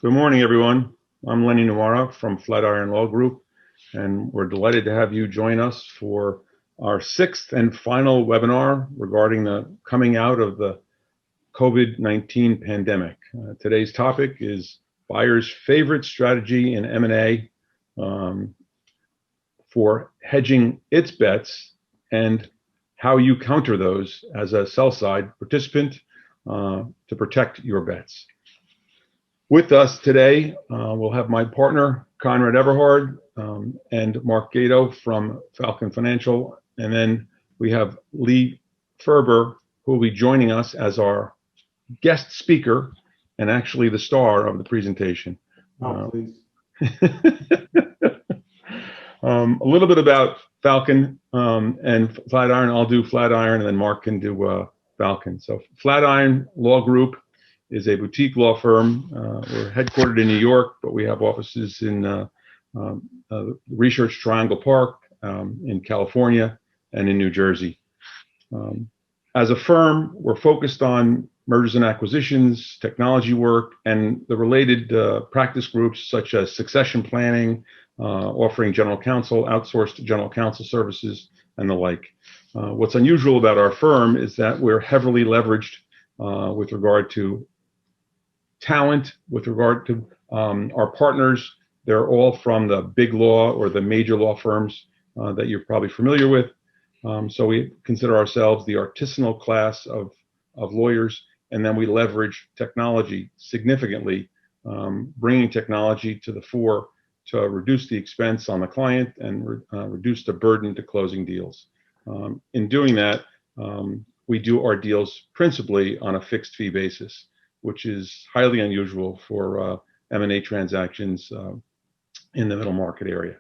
Good morning, everyone. I'm Lenny Nuara from Flatiron Law Group, and we're delighted to have you join us for our sixth and final webinar regarding the coming out of the COVID-19 pandemic. Today's topic is buyers' favorite strategy in M&A for hedging its bets and how you counter those as a sell-side participant to protect your bets. With us today, we'll have my partner, Conrad Everhard, and Mark Gato from Falcon Financial. And then we have Lee Ferber, who will be joining us as our guest speaker and actually the star of the presentation. Please. A little bit about Falcon and Flatiron. I'll do Flatiron, and then Mark can do Falcon. So Flatiron Law Group is a boutique law firm. We're headquartered in New York, but we have offices in Research Triangle Park, in California, and in New Jersey. As a firm, we're focused on mergers and acquisitions, technology work, and the related practice groups such as succession planning, offering general counsel, outsourced general counsel services, and the like. What's unusual about our firm is that we're heavily leveraged with regard to talent, with regard to our partners. They're all from the big law or the major law firms that you're probably familiar with. So we consider ourselves the artisanal class of lawyers, and then we leverage technology significantly, bringing technology to the fore to reduce the expense on the client and reduce the burden to closing deals. In doing that, we do our deals principally on a fixed fee basis, which is highly unusual for M&A transactions in the middle market area.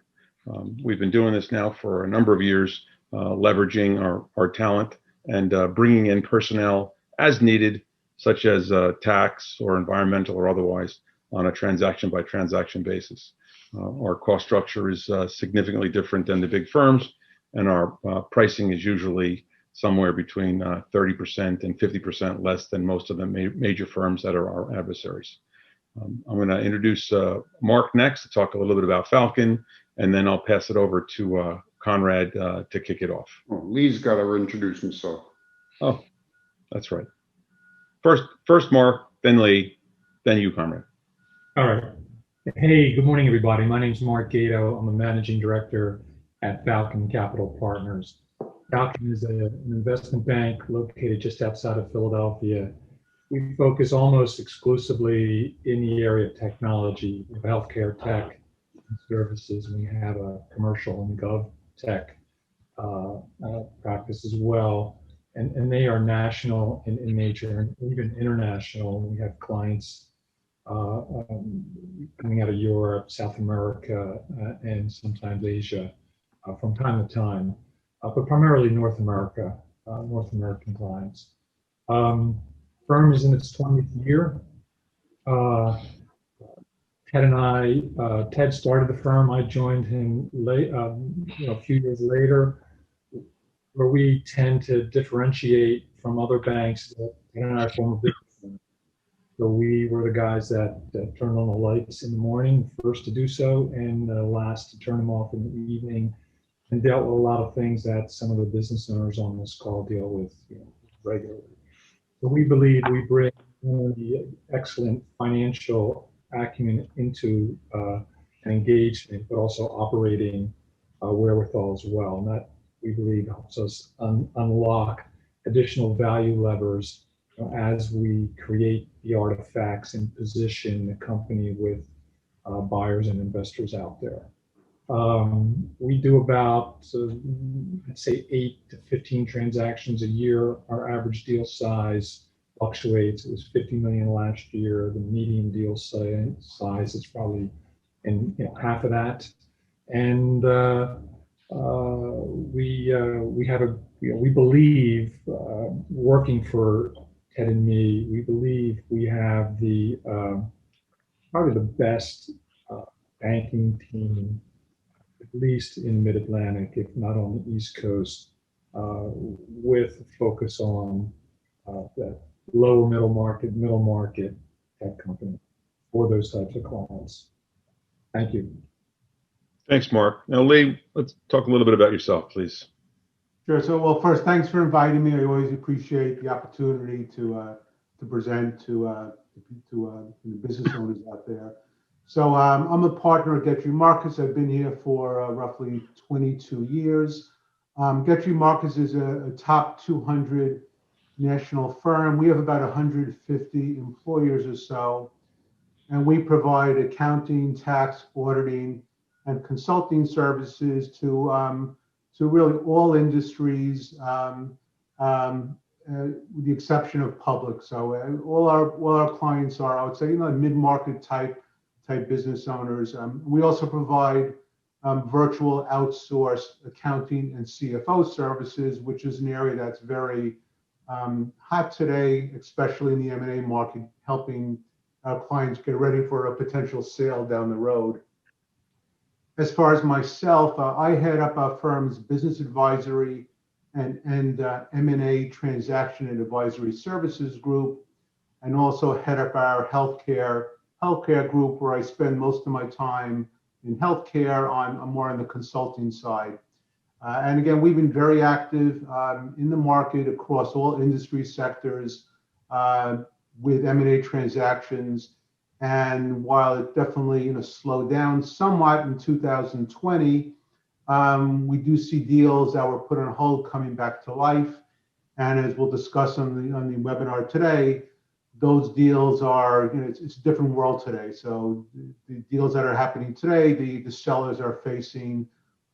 We've been doing this now for a number of years, leveraging our talent and bringing in personnel as needed, such as tax or environmental or otherwise, on a transaction by transaction basis. Our cost structure is significantly different than the big firms, and our pricing is usually somewhere between 30% and 50% less than most of the major firms that are our adversaries. I'm going to introduce Mark next to talk a little bit about Falcon, and then I'll pass it over to Conrad to kick it off. Oh, Lee's got to introduce himself. Oh, that's right. First Mark, then Lee, then you, Conrad. All right. Hey, good morning, everybody. My name is Mark Gato. I'm a managing director at Falcon Capital Partners. Falcon is an investment bank located just outside of Philadelphia. We focus almost exclusively in the area of technology, healthcare tech and services. We have a commercial and gov tech practice as well. And they are national in nature and even international. We have clients coming out of Europe, South America, and sometimes Asia from time to time. But primarily North America, North American clients. Firm is in its 20th year. Ted started the firm. I joined him late, a few years later, where we tend to differentiate from other banks that Ted and I form a business. So we were the guys that turned on the lights in the morning, first to do so, and last to turn them off in the evening, and dealt with a lot of things that some of the business owners on this call deal with regularly. So we believe we bring the excellent financial acumen into an engagement, but also operating wherewithal as well. And that, we believe, helps us unlock additional value levers as we create the artifacts and position the company with buyers and investors out there. We do about, let's say, 8 to 15 transactions a year. Our average deal size fluctuates. It was 50 million last year. The median deal size is probably in half of that. And we have a, we believe, working for Ted and me, we believe we have the probably the best banking team, at least in Mid-Atlantic, if not on the East Coast, with a focus on that lower middle market tech company. for those types of clients. Thank you. Thanks, Mark. Now, Lee, let's talk a little bit about yourself, please. Sure. So, well, first, thanks for inviting me. I always appreciate the opportunity to present to the business owners out there. So, I'm a partner at Getry Markets. I've been here for roughly 22 years. Getry Markets is a top 200 national firm. We have about 150 employers or so, and we provide accounting, tax, auditing, and consulting services to really all industries, with the exception of public. So all our clients are, I would say, mid-market type business owners. We also provide virtual outsourced accounting and CFO services, which is an area that's very hot today, especially in the M&A market, helping our clients get ready for a potential sale down the road. As far as myself, I head up our firm's business advisory and M&A transaction and advisory services group, and also head up our healthcare group, where I spend most of my time in healthcare. I'm more on the consulting side. And again, we've been very active in the market across all industry sectors with M&A transactions. And while it definitely slowed down somewhat in 2020, we do see deals that were put on hold coming back to life. And as we'll discuss on the webinar today, those deals are, it's a different world today. So the deals that are happening today, the sellers are facing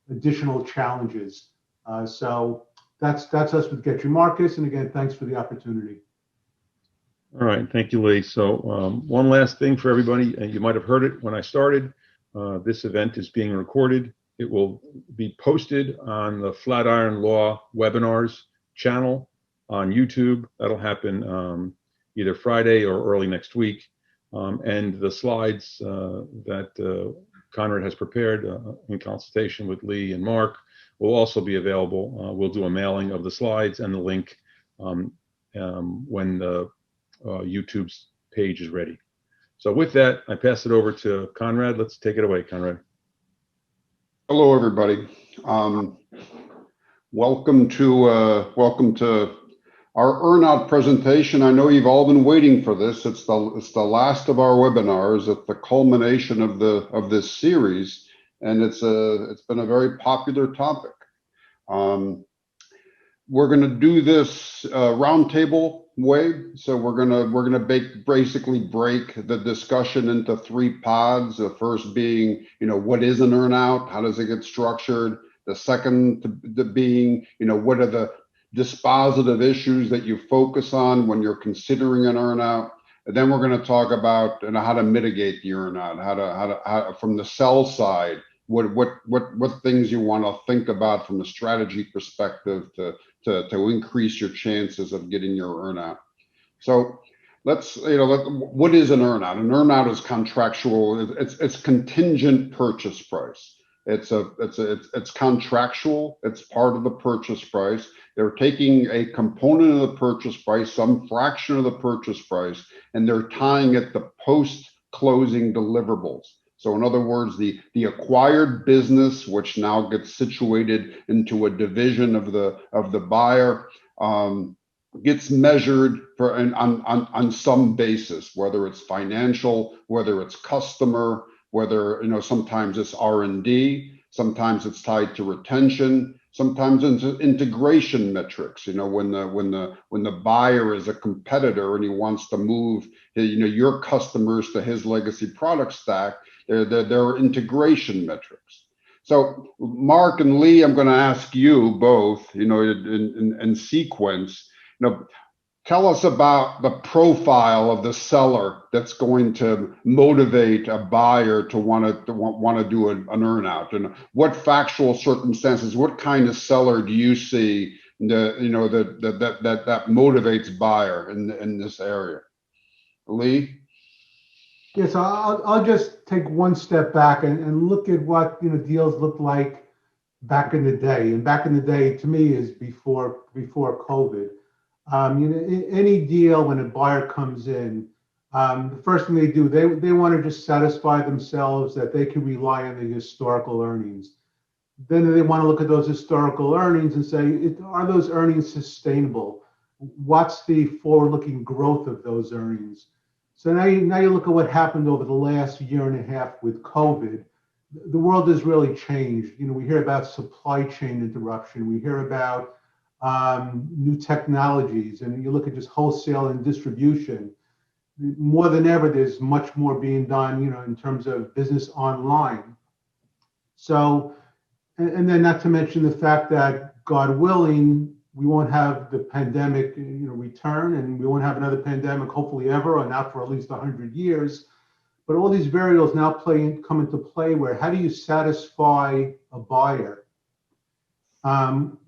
additional challenges. So that's us with Getry Markets. And again, thanks for the opportunity. All right, thank you, Lee. So one last thing for everybody, and you might have heard it when I started. This event is being recorded. It will be posted on the Flatiron Law webinars channel on YouTube. That'll happen either Friday or early next week. And the slides that Conrad has prepared in consultation with Lee and Mark will also be available. We'll do a mailing of the slides and the link when the YouTube's page is ready. So with that, I pass it over to Conrad. Let's take it away, Conrad. Hello, everybody. Welcome to our Earnout presentation. I know you've all been waiting for this. It's the last of our webinars. It's the culmination of this series, and it's been a very popular topic. We're going to do this roundtable way. So we're gonna basically break the discussion into 3 pods. The first being, what is an earnout? How does it get structured? The second being, what are the dispositive issues that you focus on when you're considering an earnout? And then we're going to talk about how to mitigate the earnout, how from the sell side, what things you want to think about from a strategy perspective to increase your chances of getting your earnout. So let's, what is an earnout? An earnout is contractual. It's contingent purchase price. It's contractual. It's part of the purchase price. They're taking a component of the purchase price, some fraction of the purchase price, and they're tying it to post-closing deliverables. So in other words, the acquired business, which now gets situated into a division of the buyer, gets measured on some basis, whether it's financial, whether it's customer, whether sometimes it's R&D, sometimes it's tied to retention, sometimes into integration metrics. When the buyer is a competitor and he wants to move your customers to his legacy product stack, there are integration metrics. So Mark and Lee, I'm going to ask you both, in sequence, tell us about the profile of the seller that's going to motivate a buyer to want to do an earnout, and what factual circumstances, what kind of seller do you see that motivates buyer in this area? Lee? Yes, I'll just take one step back and look at what deals looked like back in the day. And back in the day, to me, is before COVID. Any deal when a buyer comes in, The first thing they do, they want to just satisfy themselves that they can rely on the historical earnings. Then they want to look at those historical earnings and say, are those earnings sustainable? What's the forward-looking growth of those earnings? So now you look at what happened over the last year and a half with COVID. The world has really changed. You know, we hear about supply chain interruption. We hear about new technologies, and you look at just wholesale and distribution. More than ever, there's much more being done, you know, in terms of business online. So, and then not to mention the fact that, God willing, we won't have the pandemic, you know, return, and we won't have another pandemic, hopefully ever, or not for at least 100 years. But all these variables now come into play where how do you satisfy a buyer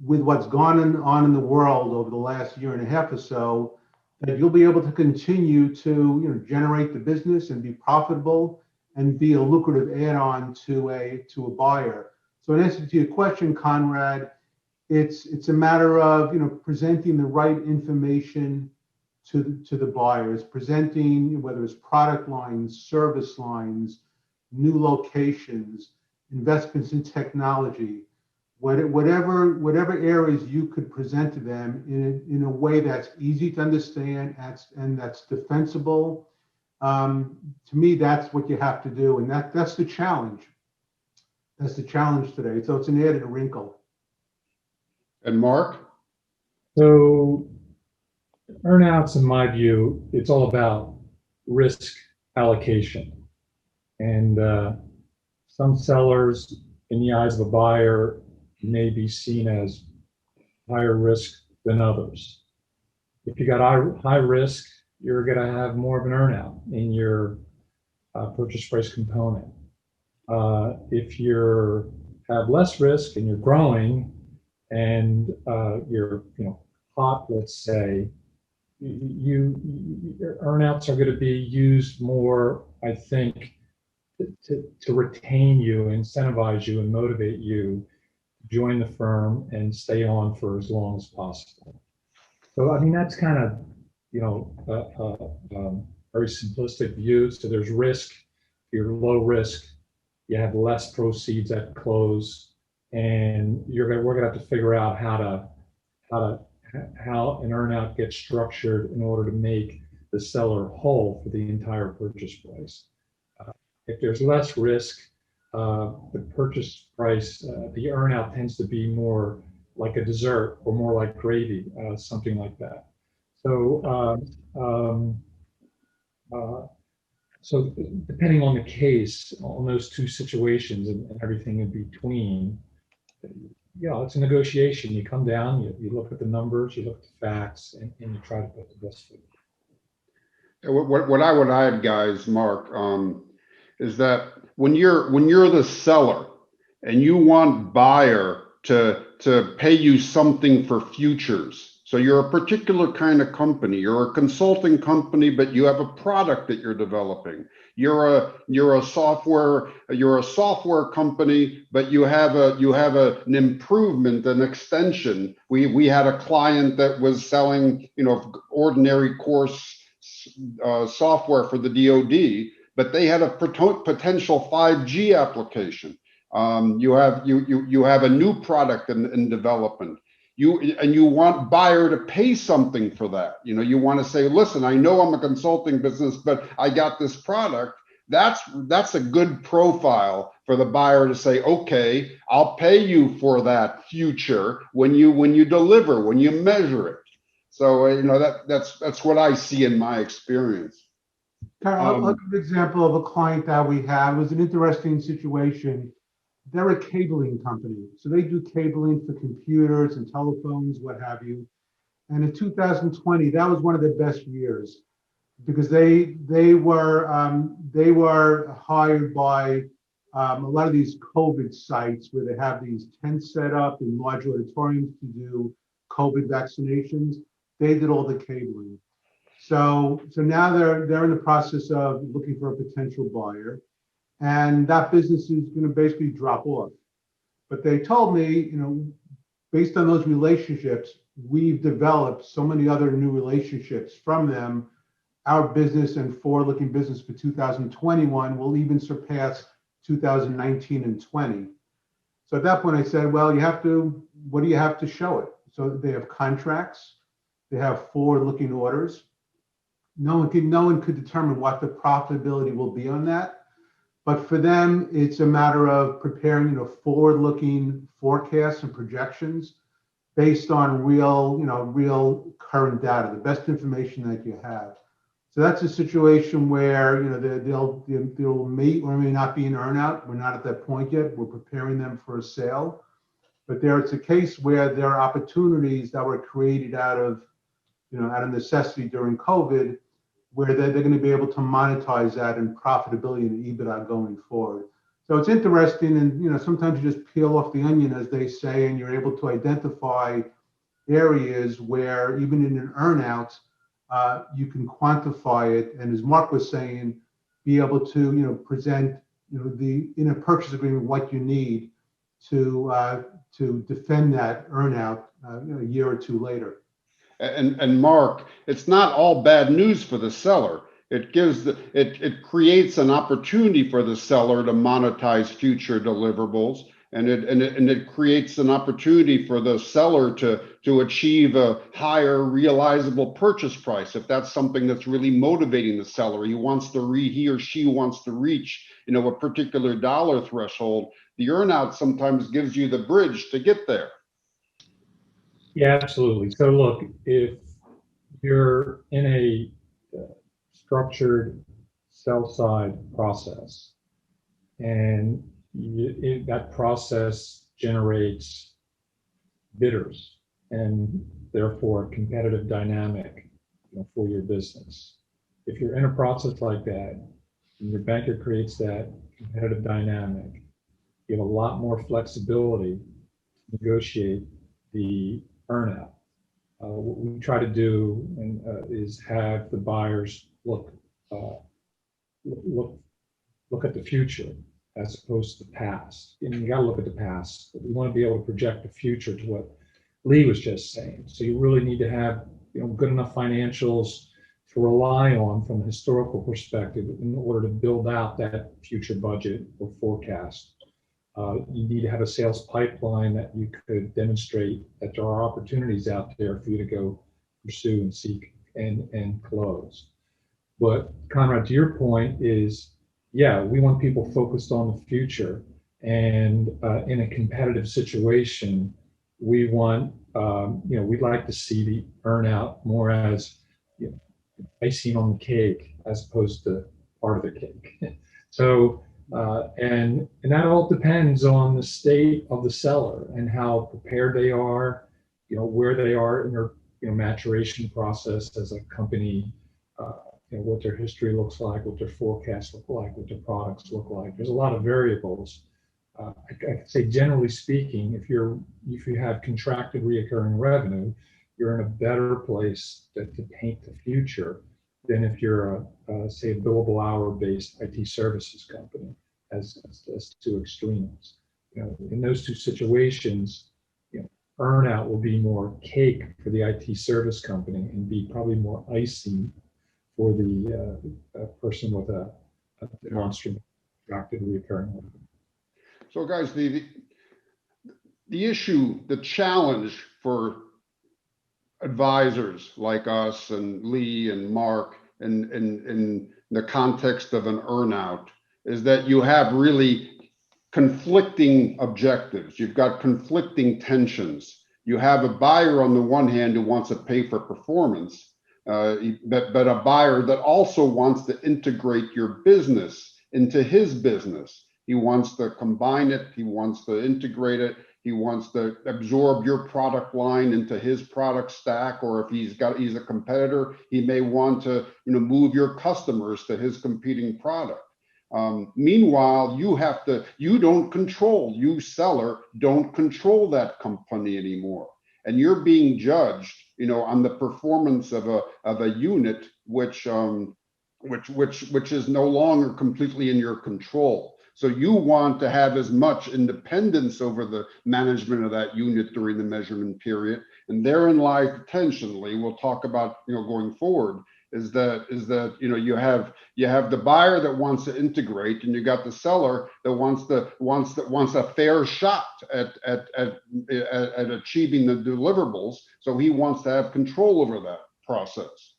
with what's gone on in the world over the last year and a half or so, that you'll be able to continue to, you know, generate the business and be profitable and be a lucrative add-on to a buyer. So in answer to your question, Conrad, it's a matter of, you know, presenting the right information to the buyers, presenting whether it's product lines, service lines, new locations, investments in technology, whatever areas you could present to them in a way that's easy to understand and that's defensible. To me, that's what you have to do, and that's the challenge. That's the challenge today. So it's an added wrinkle. And Mark? So earnouts, in my view, it's all about risk allocation. And some sellers, in the eyes of a buyer, may be seen as higher risk than others. If you got high risk, you're going to have more of an earnout in your purchase price component. If you have less risk and you're growing and you're, you know, hot, let's say, your earnouts are going to be used more, I think, to retain you, incentivize you, and motivate you to join the firm and stay on for as long as possible. So, I mean, that's kind of, you know, very simplistic view. So there's risk. You're low risk. You have less proceeds at close, and we're going to have to figure out how an earnout gets structured in order to make the seller whole for the entire purchase price. If there's less risk, the purchase price, the earnout tends to be more like a dessert or more like gravy, something like that. So, so depending on the case, on those two situations and everything in between, yeah, it's a negotiation. You come down, you look at the numbers, you look at the facts, and you try to put the best foot. What I would add, guys, Mark, is that when you're the seller and you want buyer to pay you something for futures. So you're a particular kind of company. You're a consulting company, but you have a product that you're developing. You're a software company, but you have an improvement, an extension. We had a client that was selling, you know, ordinary course software for the DoD, but they had a potential 5G application. You have a new product in development. You want buyer to pay something for that. You know, you want to say, listen, I know I'm a consulting business, but I got this product. That's a good profile for the buyer to say, okay, I'll pay you for that future when you deliver, when you measure it. So you know, that's what I see in my experience. I'll give an example of a client that we had. It was an interesting situation. They're a cabling company. So they do cabling for computers and telephones, what have you. And in 2020, that was one of their best years because they were hired by a lot of these COVID sites where they have these tents set up in large auditoriums to do COVID vaccinations. They did all the cabling. So now they're in the process of looking for a potential buyer. And that business is going to basically drop off. But they told me, you know, based on those relationships, we've developed so many other new relationships from them our business and forward-looking business for 2021 will even surpass 2019 and 20. So at that point, I said, well, what do you have to show it? So they have contracts, they have forward-looking orders. No one could determine what the profitability will be on that. But for them, it's a matter of preparing, forward-looking forecasts and projections based on real current data, the best information that you have. So that's a situation where they'll may or may not be an earnout. We're not at that point yet. We're preparing them for a sale, but it's a case where there are opportunities that were created out of necessity during COVID, where they're going to be able to monetize that in profitability and EBITDA going forward. So it's interesting, and sometimes you just peel off the onion, as they say, and you're able to identify areas where even in an earnout, you can quantify it, and as Mark was saying, be able to present in a purchase agreement what you need to defend that earnout a year or two later. And Mark, it's not all bad news for the seller. It creates an opportunity for the seller to monetize future deliverables, and it creates an opportunity for the seller to achieve a higher realizable purchase price if that's something that's really motivating the seller. He or she wants to reach a particular dollar threshold. The earnout sometimes gives you the bridge to get there. Yeah, absolutely. So look, if you're in a structured sell-side process, and that process generates bidders and therefore a competitive dynamic for your business. If you're in a process like that, and your banker creates that competitive dynamic, you have a lot more flexibility to negotiate the earnout. What we try to do is have the buyers look at the future as opposed to the past. And you got to look at the past, but we want to be able to project the future to what Lee was just saying. So you really need to have good enough financials to rely on from a historical perspective in order to build out that future budget or forecast. You need to have a sales pipeline that you could demonstrate that there are opportunities out there for you to go pursue and seek and close. But Conrad, to your point is, yeah, we want people focused on the future, and in a competitive situation, we want, we'd like to see the earnout more as icing on the cake as opposed to part of the cake. So. And that all depends on the state of the seller and how prepared they are, where they are in their maturation process as a company, what their history looks like, what their forecasts look like, what their products look like. There's a lot of variables. I could say, generally speaking, if you have contracted reoccurring revenue, you're in a better place to paint the future than if you're say a billable hour-based IT services company, as two extremes. In those two situations, earnout will be more cake for the IT service company and be probably more icing for the person with a monster contracted reoccurring revenue. So guys, the issue, the challenge for advisors like us and Lee and Mark in the context of an earnout is that you have really conflicting objectives. You've got conflicting tensions. You have a buyer on the one hand who wants to pay for performance, but a buyer that also wants to integrate your business into his business. He wants to combine it. He wants to integrate it. He wants to absorb your product line into his product stack, or if he's a competitor, he may want to move your customers to his competing product. Meanwhile, you seller don't control that company anymore, and you're being judged, on the performance of a unit which is no longer completely in your control. So you want to have as much independence over the management of that unit during the measurement period. And therein lies potentially, we'll talk about going forward, is that you have the buyer that wants to integrate, and you got the seller that wants a fair shot at achieving the deliverables. So he wants to have control over that process.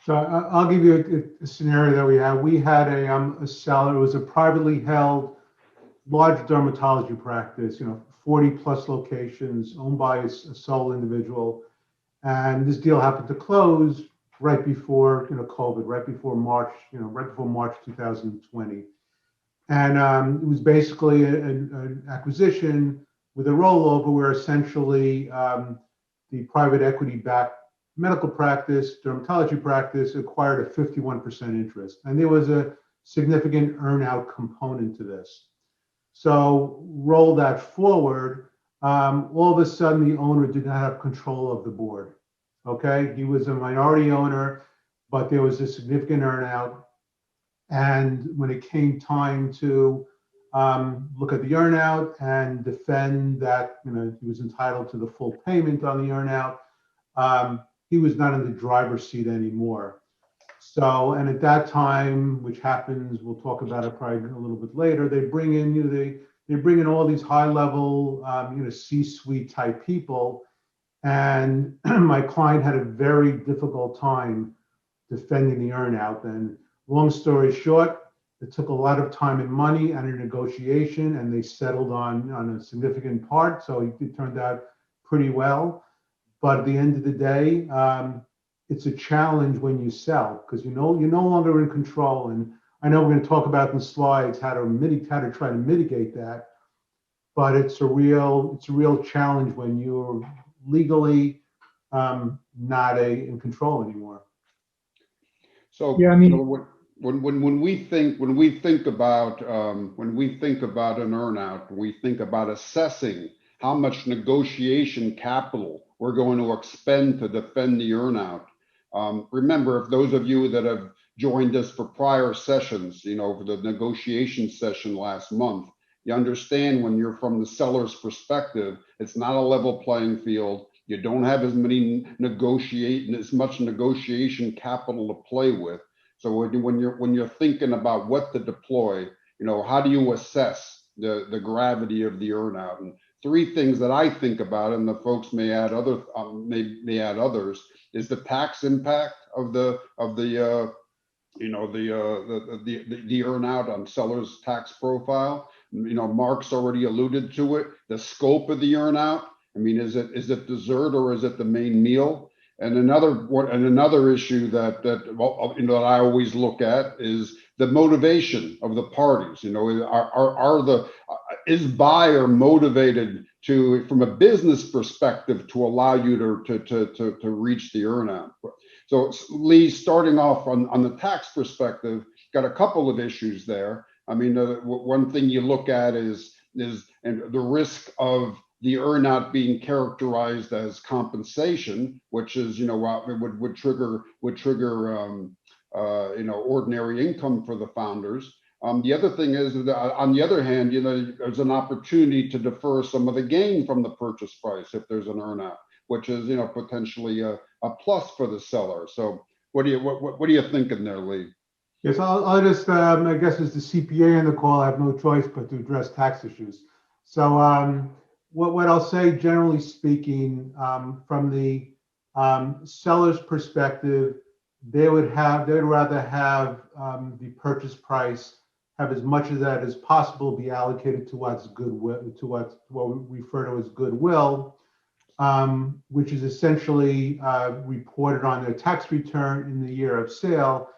So I'll give you a scenario that we had. We had a seller. It was a privately held large dermatology practice, 40 plus locations, owned by a sole individual. And this deal happened to close right before, COVID, right before March 2020. And it was basically an acquisition with a rollover where essentially the private equity-backed medical practice, dermatology practice, acquired a 51% interest. And there was a significant earn-out component to this. So roll that forward, all of a sudden the owner did not have control of the board. Okay, he was a minority owner, but there was a significant earnout. And when it came time to look at the earnout and defend that he was entitled to the full payment on the earnout, he was not in the driver's seat anymore. So, and at that time, which happens, we'll talk about it probably a little bit later, they bring in, they bring in all these high-level, C-suite type people. And my client had a very difficult time defending the earnout. And long story short, it took a lot of time and money and a negotiation, and they settled on a significant part. So it turned out pretty well. But at the end of the day, it's a challenge when you sell, because you're no longer in control. And I know we're going to talk about in the slides how to try to mitigate that. But it's a real challenge when you're legally not in control anymore. So Yeah, I mean, when we think about an earnout, we think about assessing how much negotiation capital we're going to expend to defend the earnout. Remember, if those of you that have joined us for prior sessions, for the negotiation session last month, you understand when you're from the seller's perspective, it's not a level playing field. You don't have as much negotiation capital to play with. So when you're thinking about what to deploy, how do you assess the gravity of the earnout? And three things that I think about, and the folks may add others, is the tax impact of the earnout on seller's tax profile. Mark's already alluded to it. The scope of the earnout. I mean, is it dessert or is it the main meal? And another issue that I always look at is the motivation of the parties. Is buyer motivated from a business perspective to allow you to reach the earnout? So Lee, starting off on the tax perspective, got a couple of issues there. I mean, one thing you look at is the risk of the earnout being characterized as compensation, which is would trigger ordinary income for the founders. The other thing is that on the other hand, there's an opportunity to defer some of the gain from the purchase price if there's an earnout, which is potentially a plus for the seller. So what are you thinking there, Lee? Yes, I'll just I guess as the CPA in the call, I have no choice but to address tax issues. So what I'll say, generally speaking, from the seller's perspective, they'd rather have the purchase price have as much of that as possible be allocated to what's goodwill, to what we refer to as goodwill, which is essentially reported on their tax return in the year of sale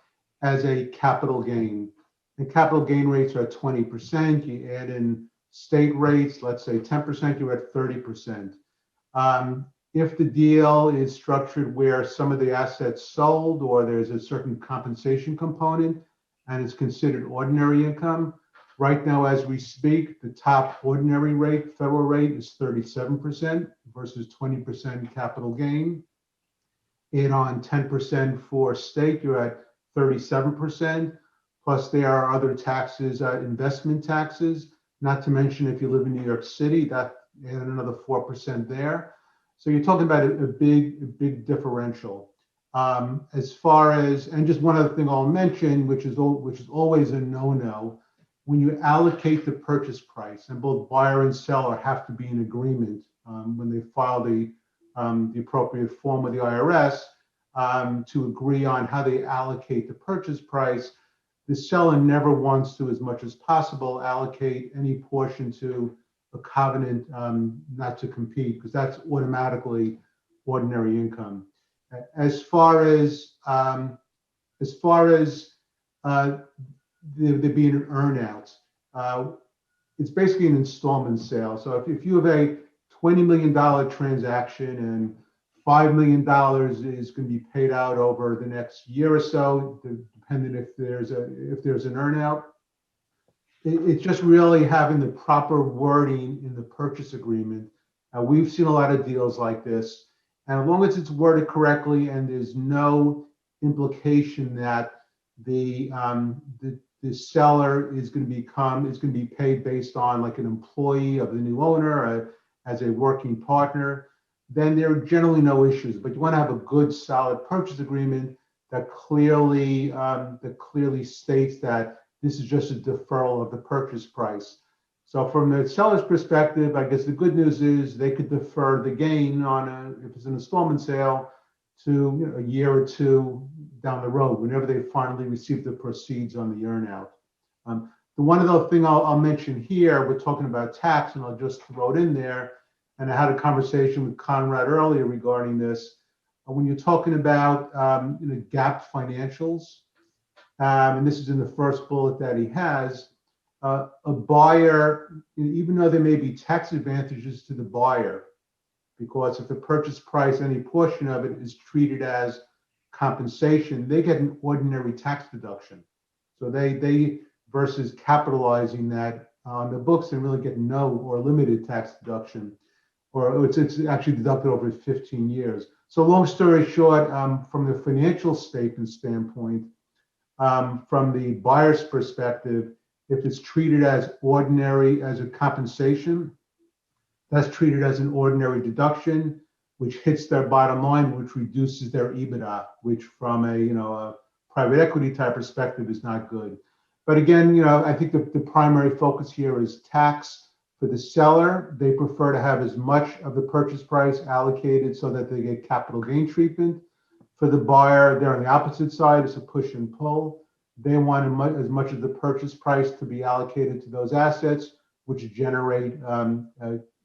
as a capital gain. And capital gain rates are at 20%. You add in state rates, let's say 10%, you're at 30%. If the deal is structured where some of the assets sold or there's a certain compensation component and it's considered ordinary income, right now as we speak, the top ordinary rate, federal rate, is 37% versus 20% capital gain. And on 10% for state, you're at 37%. Plus there are other taxes, investment taxes, not to mention if you live in New York City, that add another 4% there. So you're talking about a big differential. As far as, and just one other thing I'll mention, which is always a no-no, when you allocate the purchase price, and both buyer and seller have to be in agreement when they file the appropriate form with the IRS to agree on how they allocate the purchase price. The seller never wants to, as much as possible, allocate any portion to a covenant not to compete, because that's automatically ordinary income. As far as there being an earnout, it's basically an installment sale. So if you have a $20 million transaction and $5 million is going to be paid out over the next year or so, depending if there's an earnout, it's just really having the proper wording in the purchase agreement. We've seen a lot of deals like this, and as long as it's worded correctly and there's no implication that the seller is going to be paid based on like an employee of the new owner as a working partner, then there are generally no issues. But you want to have a good, solid purchase agreement that clearly states that this is just a deferral of the purchase price. So from the seller's perspective, I guess the good news is they could defer the gain if it's an installment sale to a year or two down the road, whenever they finally receive the proceeds on the earnout. The one other thing I'll mention here, we're talking about tax, and I'll just throw it in there. And I had a conversation with Conrad earlier regarding this. When you're talking about GAAP financials, and this is in the first bullet that he has, a buyer, even though there may be tax advantages to the buyer, because if the purchase price, any portion of it, is treated as compensation, they get an ordinary tax deduction. So they versus capitalizing that on the books and really get no or limited tax deduction, or it's actually deducted over 15 years. So long story short, from the financial statement standpoint, from the buyer's perspective, if it's treated as ordinary, as a compensation, that's treated as an ordinary deduction, which hits their bottom line, which reduces their EBITDA, which from a private equity type perspective is not good. But again, I think the primary focus here is tax. For the seller, they prefer to have as much of the purchase price allocated so that they get capital gain treatment. For the buyer, they're on the opposite side. It's a push and pull. They want as much of the purchase price to be allocated to those assets, which generate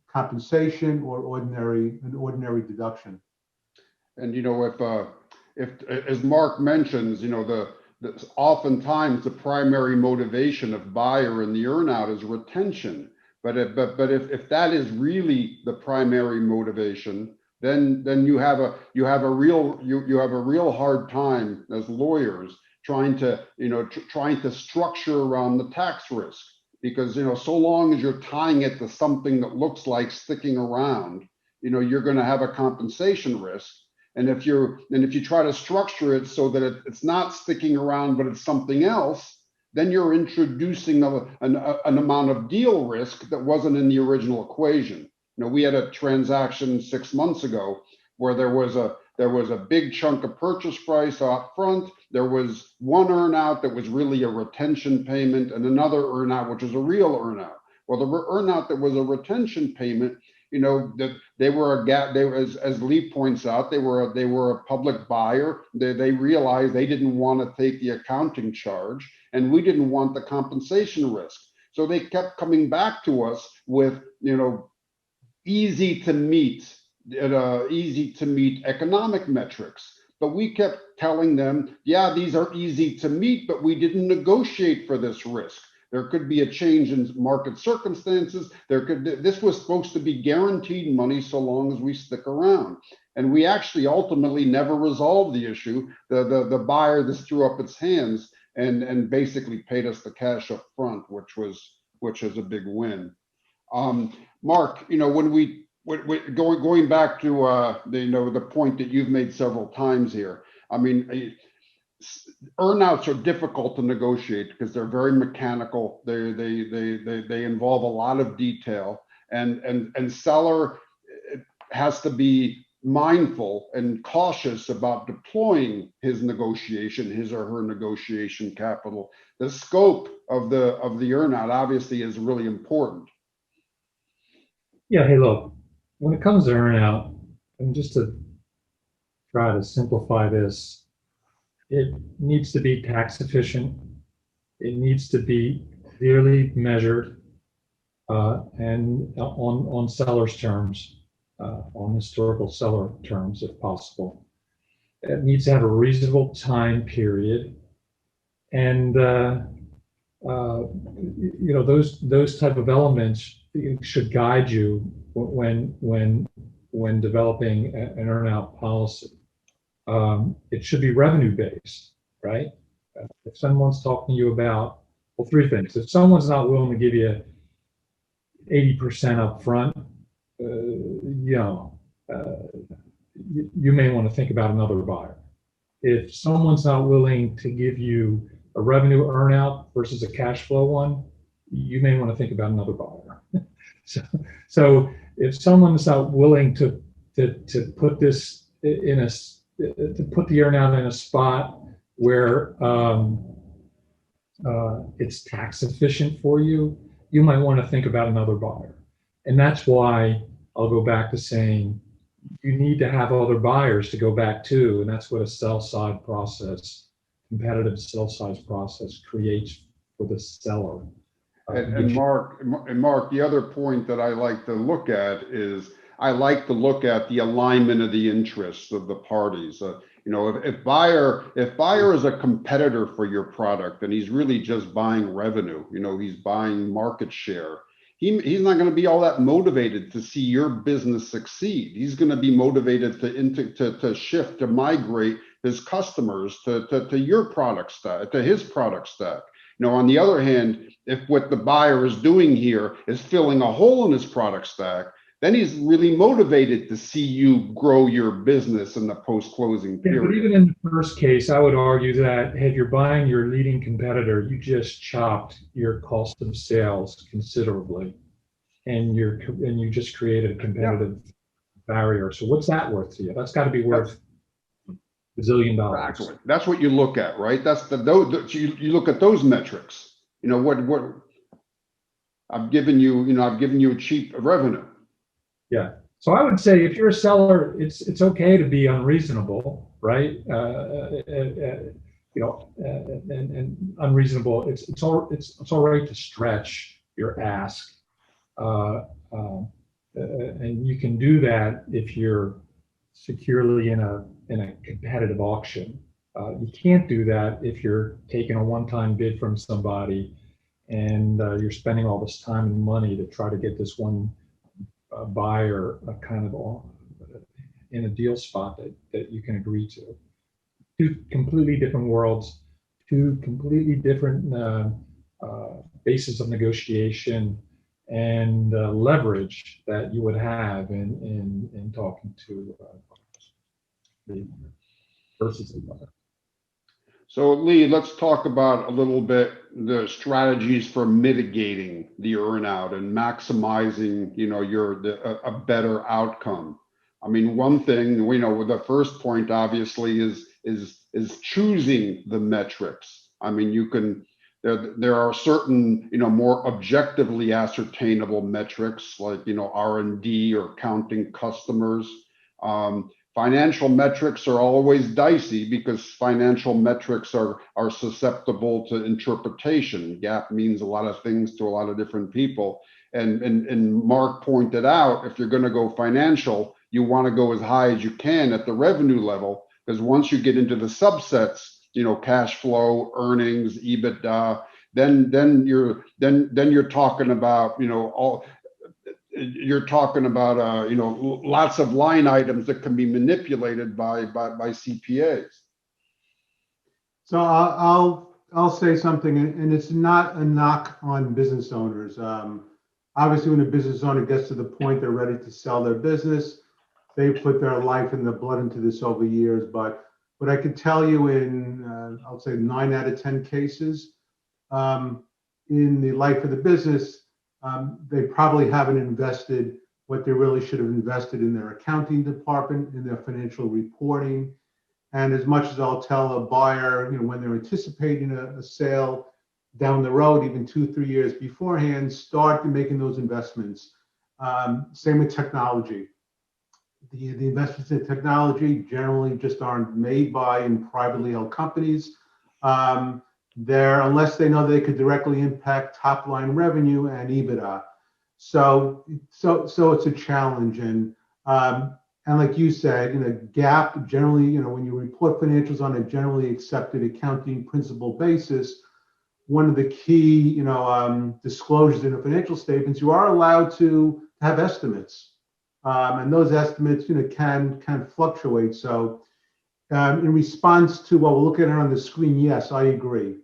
compensation or an ordinary deduction. And if as Mark mentions, oftentimes the primary motivation of buyer in the earnout is retention. But if that is really the primary motivation, then you have a real hard time as lawyers trying to structure around the tax risk, because so long as you're tying it to something that looks like sticking around, you're going to have a compensation risk. And if you try to structure it so that it's not sticking around but it's something else, then you're introducing an amount of deal risk that wasn't in the original equation. We had a transaction 6 months ago where there was a big chunk of purchase price up front. There was one earnout that was really a retention payment, and another earnout which was a real earnout. Well, the earnout that was a retention payment, that they were as Lee points out, they were a public buyer. They realized they didn't want to take the accounting charge, and we didn't want the compensation risk. So they kept coming back to us with easy to meet economic metrics. But we kept telling them, yeah, these are easy to meet, but we didn't negotiate for this risk. There could be a change in market circumstances. This was supposed to be guaranteed money so long as we stick around. And we actually ultimately never resolved the issue. The buyer just threw up its hands and basically paid us the cash up front, which was a big win. Mark, going back to the point that you've made several times here. I mean, earnouts are difficult to negotiate because they're very mechanical. They involve a lot of detail, and seller has to be mindful and cautious about deploying his or her negotiation capital. The scope of the earnout obviously is really important. Yeah, hey, look, when it comes to earnout, and just to try to simplify this, it needs to be tax efficient. It needs to be clearly measured and on seller's terms, on historical seller terms, if possible. It needs to have a reasonable time period, and those type of elements should guide you when developing an earnout policy. It should be revenue based, right? If someone's talking to you about, well, three things. If someone's not willing to give you 80% up front, you may want to think about another buyer. If someone's not willing to give you a revenue earnout versus a cash flow one, you may want to think about another buyer. So if someone's not willing to put this to put the earnout in a spot where it's tax efficient for you, you might want to think about another buyer. And that's why I'll go back to saying you need to have other buyers to go back to, and that's what a sell-side process, competitive sell-side process creates for the seller. And Mark, the other point that I like to look at is I like to look at the alignment of the interests of the parties. If buyer is a competitor for your product and he's really just buying revenue, he's buying market share, he's not going to be all that motivated to see your business succeed. He's going to be motivated to shift, to migrate his customers to your product stack, to his product stack. On the other hand, if what the buyer is doing here is filling a hole in his product stack, then he's really motivated to see you grow your business in the post-closing period. Yeah, but even in the first case, I would argue that if you're buying your leading competitor, you just chopped your cost of sales considerably, and you just created a competitive barrier. So what's that worth to you? That's got to be worth $1 zillion. Exactly. That's what you look at, right? That's you look at those metrics. What I've given you a cheap revenue. Yeah. So I would say if you're a seller, it's okay to be unreasonable, right? And unreasonable. It's all right to stretch your ask, and you can do that if you're securely in a competitive auction. You can't do that if you're taking a one-time bid from somebody and you're spending all this time and money to try to get this one buyer kind of in a deal spot that you can agree to. Two completely different worlds, two completely different bases of negotiation and leverage that you would have in talking to the versus the other. So Lee, let's talk about a little bit the strategies for mitigating the earnout and maximizing, a better outcome. I mean, one thing the first point obviously is choosing the metrics. I mean, there are certain more objectively ascertainable metrics like R&D or counting customers. Financial metrics are always dicey because financial metrics are susceptible to interpretation. GAAP means a lot of things to a lot of different people. And Mark pointed out, if you're going to go financial, you want to go as high as you can at the revenue level, because once you get into the subsets, cash flow, earnings, EBITDA, then you're talking about lots of line items that can be manipulated by CPAs. So I'll say something, and it's not a knock on business owners. Obviously, when a business owner gets to the point they're ready to sell their business, they put their life and their blood into this over years. But what I can tell you in, I'll say 9 out of 10 cases, in the life of the business, they probably haven't invested what they really should have invested in their accounting department, in their financial reporting. And as much as I'll tell a buyer, when they're anticipating a sale down the road, even 2-3 years beforehand, start making those investments. Same with technology. The investments in technology generally just aren't made by in privately held companies. Unless they know they could directly impact top line revenue and EBITDA. So it's a challenge. And like you said, GAAP generally, when you report financials on a generally accepted accounting principle basis, one of the key, disclosures in the financial statements, you are allowed to have estimates, and those estimates, can fluctuate. So, in response to what we're looking at on the screen, yes, I agree.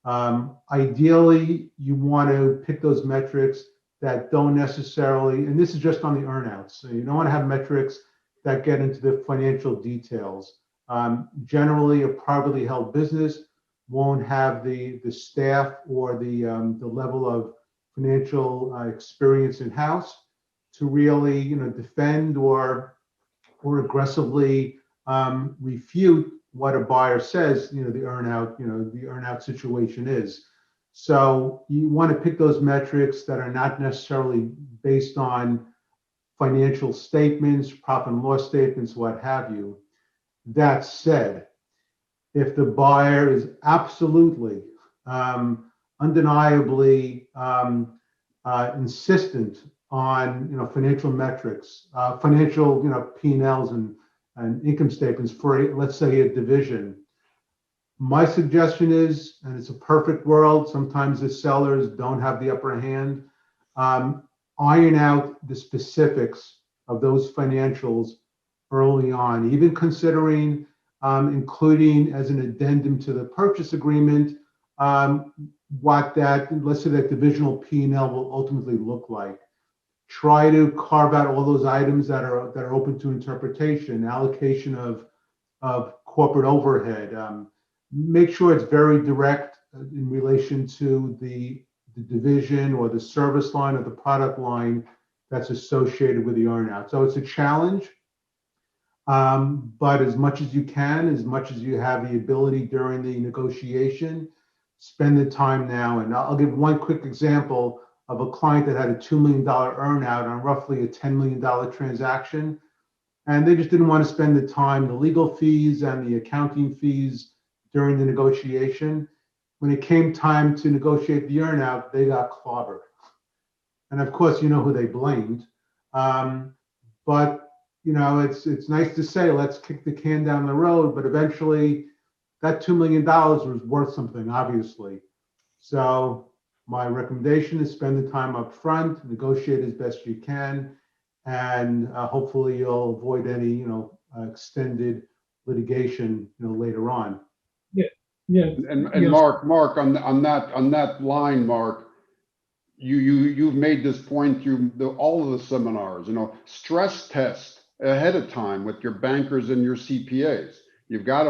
Ideally, you want to pick those metrics that don't necessarily, and this is just on the earnouts. So you don't want to have metrics that get into the financial details. Generally, a privately held business won't have the staff or the level of financial experience in house to really defend or aggressively refute what a buyer says the earnout situation is. So you want to pick those metrics that are not necessarily based on financial statements, profit and loss statements, what have you. That said, if the buyer is absolutely, undeniably insistent on financial metrics, financial P&Ls and income statements for let's say a division, my suggestion is, and it's a perfect world, sometimes the sellers don't have the upper hand, iron out the specifics of those financials early on, even considering including as an addendum to the purchase agreement what let's say that divisional P&L will ultimately look like. Try to carve out all those items that are open to interpretation, allocation of corporate overhead. Make sure it's very direct in relation to the division or the service line or the product line that's associated with the earnout. So it's a challenge, but as much as you can, as much as you have the ability during the negotiation, spend the time now. And I'll give one quick example of a client that had a $2 million earnout on roughly a $10 million transaction. And they just didn't want to spend the time, the legal fees and the accounting fees during the negotiation. When it came time to negotiate the earnout, they got clobbered. And of course, you know who they blamed. But it's nice to say, let's kick the can down the road, but eventually that $2 million was worth something, obviously. So my recommendation is spend the time up front, negotiate as best you can, and hopefully you'll avoid any, extended litigation, later on. Yeah. And Mark, on that line, Mark, you've made this point through all of the seminars. Stress test ahead of time with your bankers and your CPAs. You've got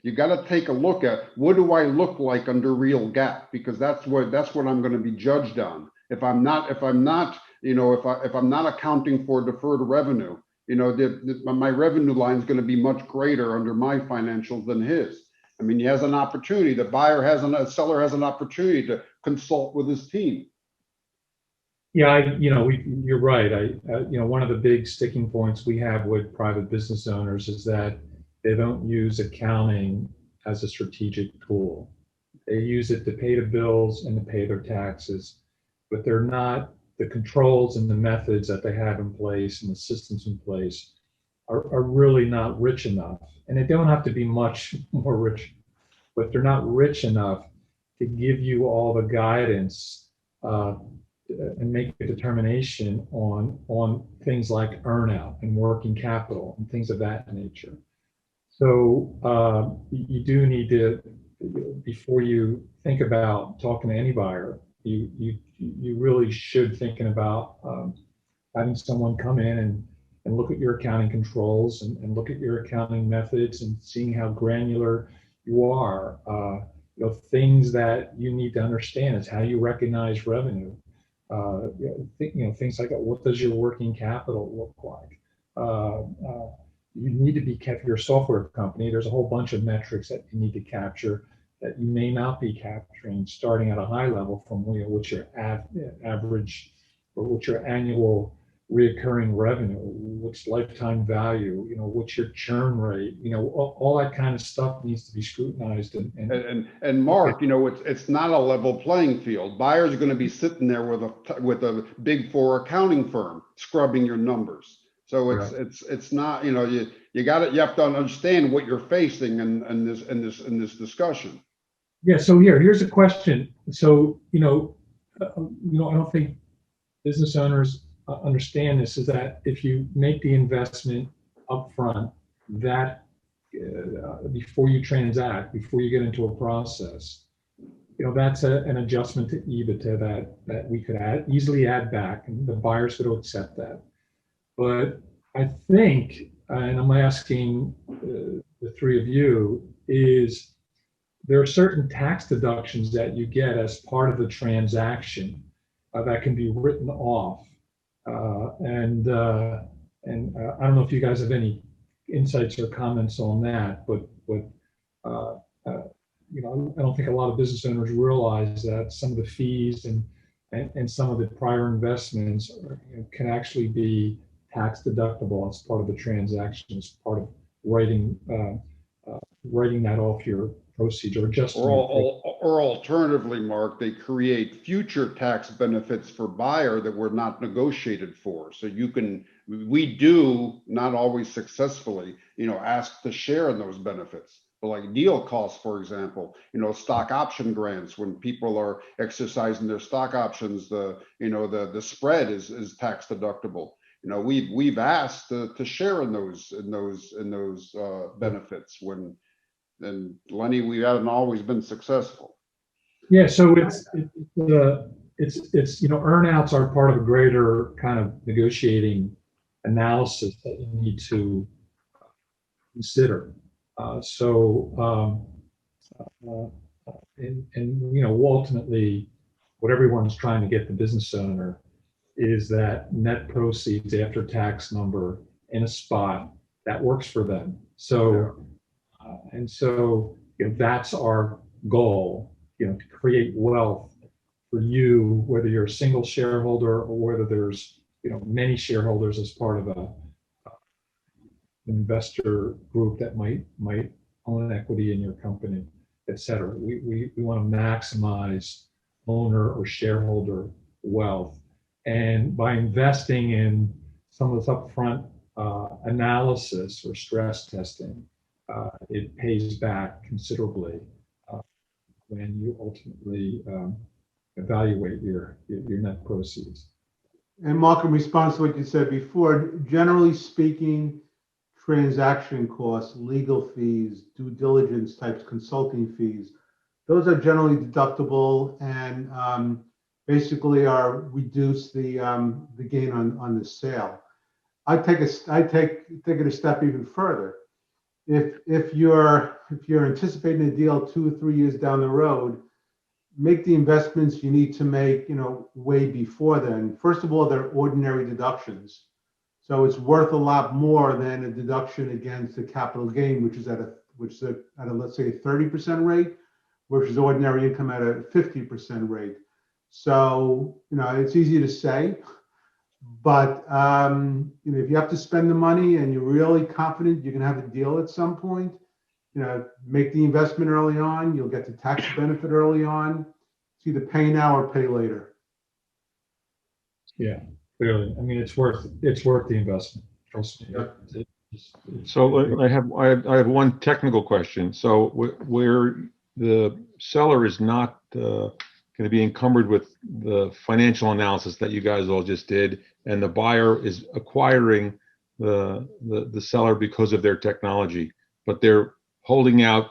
you got to take a look at, what do I look like under real GAAP? Because that's what I'm going to be judged on. If I'm not accounting for deferred revenue, my revenue line is going to be much greater under my financials than his. I mean, he has an opportunity. The seller has an opportunity to consult with his team. Yeah, you're right. One of the big sticking points we have with private business owners is that they don't use accounting as a strategic tool. They use it to pay the bills and to pay their taxes, but they're not, the controls and the methods that they have in place and the systems in place are really not rich enough. And they don't have to be much more rich, but they're not rich enough to give you all the guidance and make a determination on things like earnout and working capital and things of that nature. So you do need to, before you think about talking to any buyer, you really should thinking about having someone come in and look at your accounting controls and look at your accounting methods and seeing how granular you are. Things that you need to understand is how you recognize revenue. things like what does your working capital look like? You need to be kept. Your software company. There's a whole bunch of metrics that you need to capture that you may not be capturing, starting at a high level from what's your average or what's your annual reoccurring revenue, what's lifetime value, what's your churn rate, all that kind of stuff needs to be scrutinized. And Mark, it's not a level playing field. Buyers are going to be sitting there with a big four accounting firm scrubbing your numbers. So it's not, you have to understand what you're facing in this discussion. Yeah. So here's a question. So, I don't think business owners understand this, is that if you make the investment upfront, that before you transact, before you get into a process, that's an adjustment to EBITDA that we could easily add back, and the buyers would accept that. But I think, and I'm asking the three of you, is there are certain tax deductions that you get as part of the transaction that can be written off. And I don't know if you guys have any insights or comments on that, but I don't think a lot of business owners realize that some of the fees and some of the prior investments can actually be tax deductible as part of the transaction, as part of writing that off your proceeds, or just or alternatively, Mark, they create future tax benefits for buyer that were not negotiated for. So we do, not always successfully, ask to share in those benefits. But like deal costs, for example, stock option grants, when people are exercising their stock options, the spread is tax deductible. We've asked to share in those benefits and Lenny, we haven't always been successful. Yeah, so it's earnouts are part of a greater kind of negotiating analysis that you need to consider. Ultimately, what everyone's trying to get the business owner is that net proceeds after tax number in a spot that works for them. So. That's our goal, to create wealth for you, whether you're a single shareholder or whether there's, many shareholders as part of an investor group that might own equity in your company, et cetera. We want to maximize owner or shareholder wealth. And by investing in some of this upfront analysis or stress testing, it pays back considerably when you ultimately evaluate your net proceeds. And Mark, in response to what you said before, generally speaking, transaction costs, legal fees, due diligence types, consulting fees, those are generally deductible and basically reduce the gain on the sale. I take it a step even further. If you're anticipating a deal 2 or 3 years down the road, make the investments you need to make, way before then. First of all, they're ordinary deductions, so it's worth a lot more than a deduction against the capital gain, which is at a let's say a 30% rate, versus ordinary income at a 50% rate. So it's easy to say. But if you have to spend the money and you're really confident you're going to have a deal at some point, make the investment early on. You'll get the tax benefit early on. It's either pay now or pay later. Yeah, clearly. I mean, it's worth the investment. Trust me. Yep. So I have one technical question. So where the seller is not going to be encumbered with the financial analysis that you guys all just did, and the buyer is acquiring the seller because of their technology, but they're holding out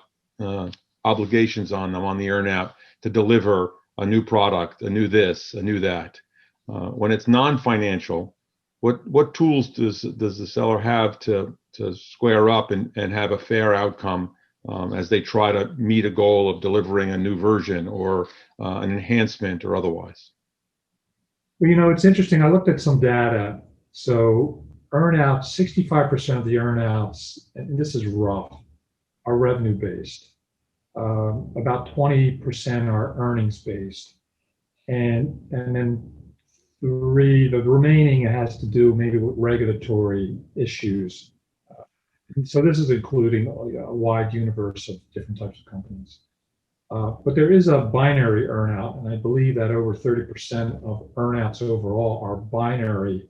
obligations on them on the earnout to deliver a new product, a new this, a new that. When it's non-financial, what tools does the seller have to square up and have a fair outcome as they try to meet a goal of delivering a new version or an enhancement or otherwise? Well, it's interesting. I looked at some data. So earnouts, 65% of the earnouts, and this is rough, are revenue based. About 20% are earnings based. And then the remaining has to do maybe with regulatory issues. And so this is including a wide universe of different types of companies. But there is a binary earnout, and I believe that over 30% of earnouts overall are binary.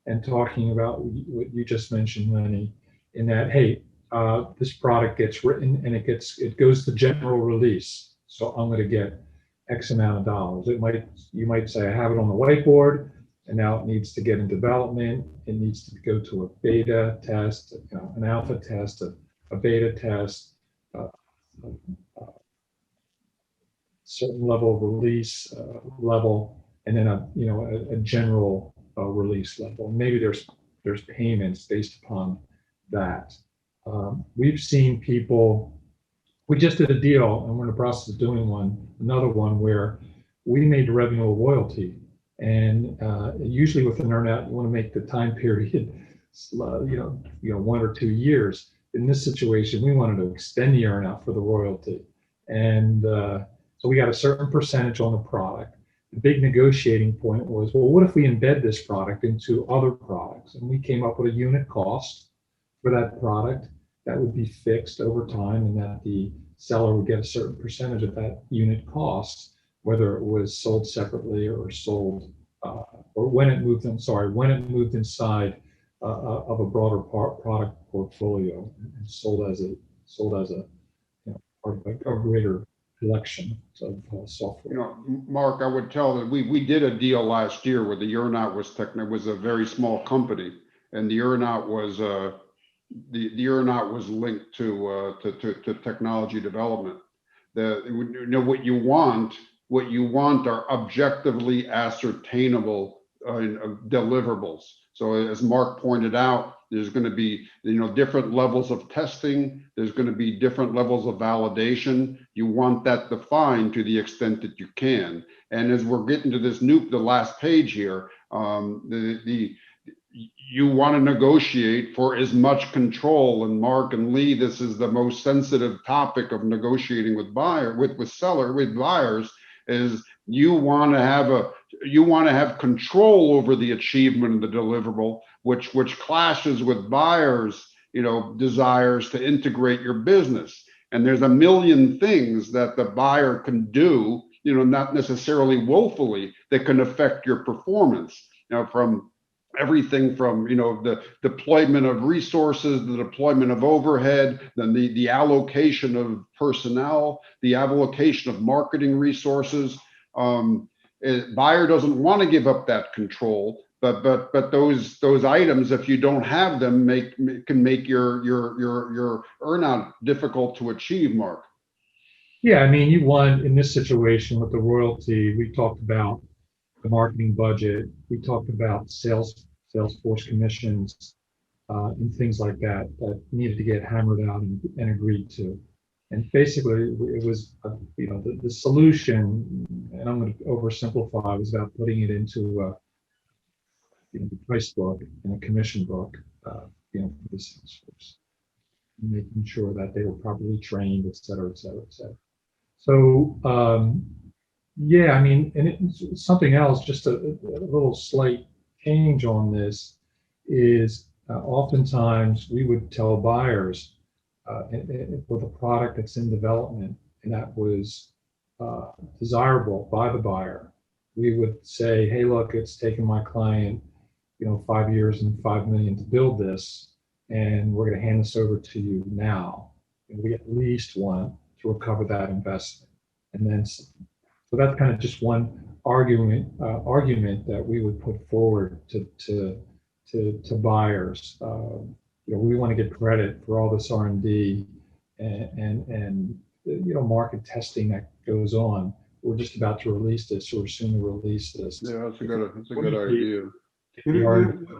And talking about what you just mentioned, Lenny, in that, hey, this product gets written and it goes to general release. So I'm going to get X amount of dollars. You might say I have it on the whiteboard, and now it needs to get in development. It needs to go to a beta test, an alpha test, a beta test, a certain level of release level, and then a general release level. Maybe there's payments based upon that. We've seen people. We just did a deal, and we're in the process of doing another one where we made the revenue a royalty. And usually with an earnout, you want to make the time period, 1 or 2 years. In this situation, we wanted to extend the earnout for the royalty, and so we got a certain percentage on the product. The big negotiating point was, well, what if we embed this product into other products? And we came up with a unit cost for that product that would be fixed over time, and that the seller would get a certain percentage of that unit cost, whether it was sold separately or sold, or when it moved inside of a broader product portfolio and sold as a part of a greater collection of software. Mark, I would tell that we did a deal last year where the earnout was a very small company, and the earnout was the earnout was linked to technology development. What you want are objectively ascertainable deliverables. So as Mark pointed out, there's going to be different levels of testing. There's going to be different levels of validation. You want that defined to the extent that you can. And as we're getting to the last page here, you want to negotiate for as much control. And Mark and Lee, this is the most sensitive topic of negotiating with buyers, is you want to have control over the achievement of the deliverable, which clashes with buyers, desires to integrate your business. And there's a million things that the buyer can do, not necessarily willfully, that can affect your performance. From everything from the deployment of resources, the deployment of overhead, then the allocation of personnel, the allocation of marketing resources. Buyer doesn't want to give up that control, but those items, if you don't have them, can make your earnout difficult to achieve, Mark. Yeah, I mean, you want, in this situation with the royalty, we talked about the marketing budget, we talked about Salesforce commissions, and things like that needed to get hammered out and agreed to. And basically, it was the solution, and I'm going to oversimplify, was about putting it into the price book and a commission book, for the Salesforce, and making sure that they were properly trained, et cetera, et cetera, et cetera. So yeah, I mean, and it's something else, just a little slight change on this is oftentimes we would tell buyers with a product that's in development and that was desirable by the buyer, we would say, hey, look, it's taken my client 5 years and $5 million to build this, and we're going to hand this over to you now, and we at least want to recover that investment. And then so that's kind of just one argument that we would put forward to buyers. We want to get credit for all this R&D and market testing that goes on. We're just about to release this, or we're soon to release this. Yeah, that's a good idea.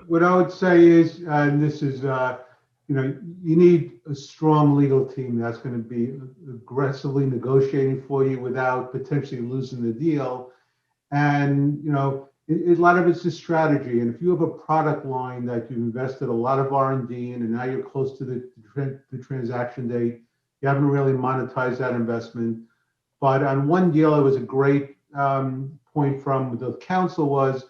What I would say is, and this is, you need a strong legal team that's going to be aggressively negotiating for you without potentially losing the deal. And, a lot of it's the strategy. And if you have a product line that you've invested a lot of R&D in, and now you're close to the transaction date, you haven't really monetized that investment. But on one deal, it was a great point from the council was,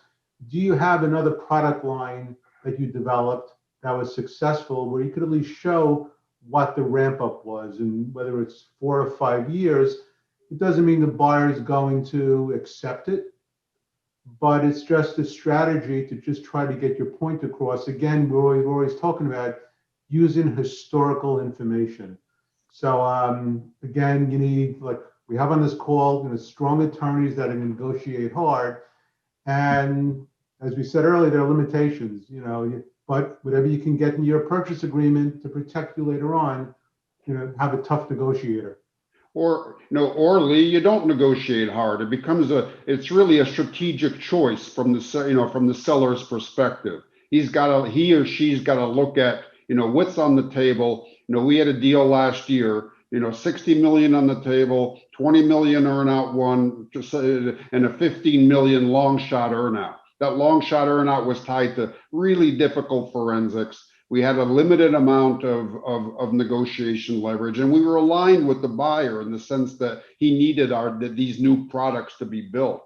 do you have another product line that you developed that was successful where you could at least show what the ramp up was, and whether it's 4 or 5 years, it doesn't mean the buyer is going to accept it, but it's just a strategy to just try to get your point across. Again, we're always talking about using historical information. So again, you need, like we have on this call, strong attorneys that negotiate hard. And as we said earlier, there are limitations, but whatever you can get in your purchase agreement to protect you later on, have a tough negotiator. Or Lee, you don't negotiate hard. It becomes it's really a strategic choice from the seller's perspective. He or she's got to look at, what's on the table. We had a deal last year, 60 million on the table, 20 million earnout one, and a 15 million long shot earnout. That long shot earnout was tied to really difficult forensics. We had a limited amount of negotiation leverage, and we were aligned with the buyer in the sense that he needed these new products to be built.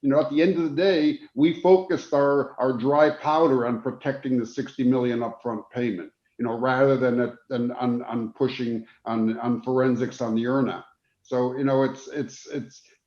At the end of the day, we focused our dry powder on protecting the 60 million upfront payment, rather than on pushing on forensics on the earnout. So